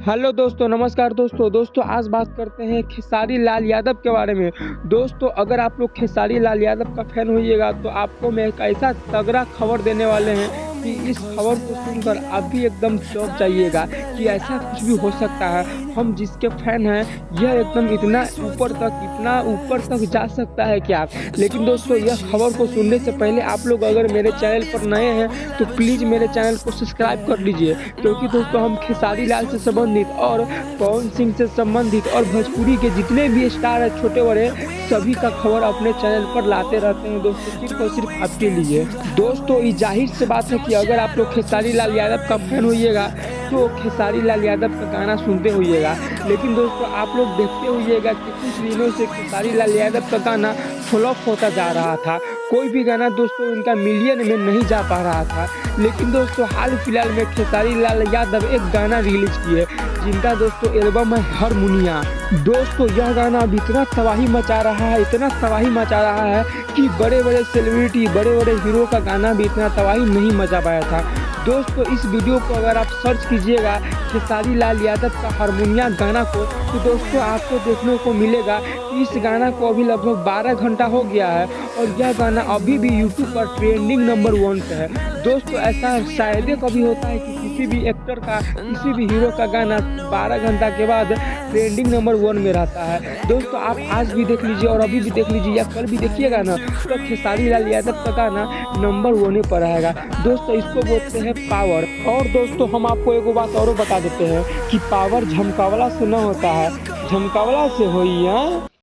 Hello दोस्तों, नमस्कार दोस्तों आज बात करते हैं खेसारी लाल यादव के बारे में। दोस्तों अगर आप लोग खेसारी लाल यादव का फैन होइएगा तो आपको मैं एक ऐसा तगड़ा खबर देने वाले हैं कि इस खबर को सुनकर आप भी एकदम चौंक जाइएगा कि ऐसा कुछ भी हो सकता है। हम जिसके फैन हैं यह एकदम इतना ऊपर तक जा सकता है क्या। लेकिन दोस्तों यह खबर को सुनने से पहले आप लोग अगर मेरे चैनल पर नए हैं तो प्लीज़ मेरे चैनल को सब्सक्राइब कर लीजिए, क्योंकि दोस्तों हम खेसारी लाल से संबंधित और पवन सिंह से संबंधित और भोजपुरी के जितने भी स्टार हैं छोटे बड़े सभी का खबर अपने चैनल पर लाते रहते हैं दोस्तों, सिर्फ और सिर्फ आपके लिए। दोस्तों ये जाहिर सी बात है कि अगर आप लोग खेसारी लाल यादव का फैन होइएगा तो खेसारी लाल यादव का गाना सुनते होइएगा। लेकिन दोस्तों आप लोग देखते होइएगा कि कुछ दिनों से खेसारी लाल यादव का गाना फ्लॉप होता जा रहा था। कोई भी गाना दोस्तों इनका मिलियन में नहीं जा पा रहा था। लेकिन दोस्तों हाल फिलहाल में खेसारी लाल यादव एक गाना रिलीज किए जिनका दोस्तों एल्बम है हारमोनिया। दोस्तों यह गाना अब इतना तबाही मचा रहा है कि बड़े बड़े सेलिब्रिटी बड़े बड़े हीरो का गाना भी इतना तबाही नहीं मचा पाया था। दोस्तों इस वीडियो को अगर आप सर्च कीजिएगा खेसारी लाल यादव का हारमोनिया गाना को तो दोस्तों आपको देखने को मिलेगा कि इस गाना को अभी लगभग 12 घंटा हो गया है और यह गाना अभी भी यूट्यूब पर ट्रेंडिंग नंबर 1 पे है। दोस्तों ऐसा शायद कभी होता है कि किसी भी एक्टर का किसी भी हीरो का गाना 12 घंटा के बाद ट्रेंडिंग नंबर 1 में रहता है। दोस्तों आप आज भी देख लीजिए और अभी भी देख लीजिए या कल भी देखिएगा ना तो खेसारी लाल यादव का गाना नंबर 1 पर रहेगा। दोस्तों इसको बोलते हैं पावर। और दोस्तों हम आपको एक बात और बता देते हैं कि पावर झमकावला से न होता है, झमकावला से होई है।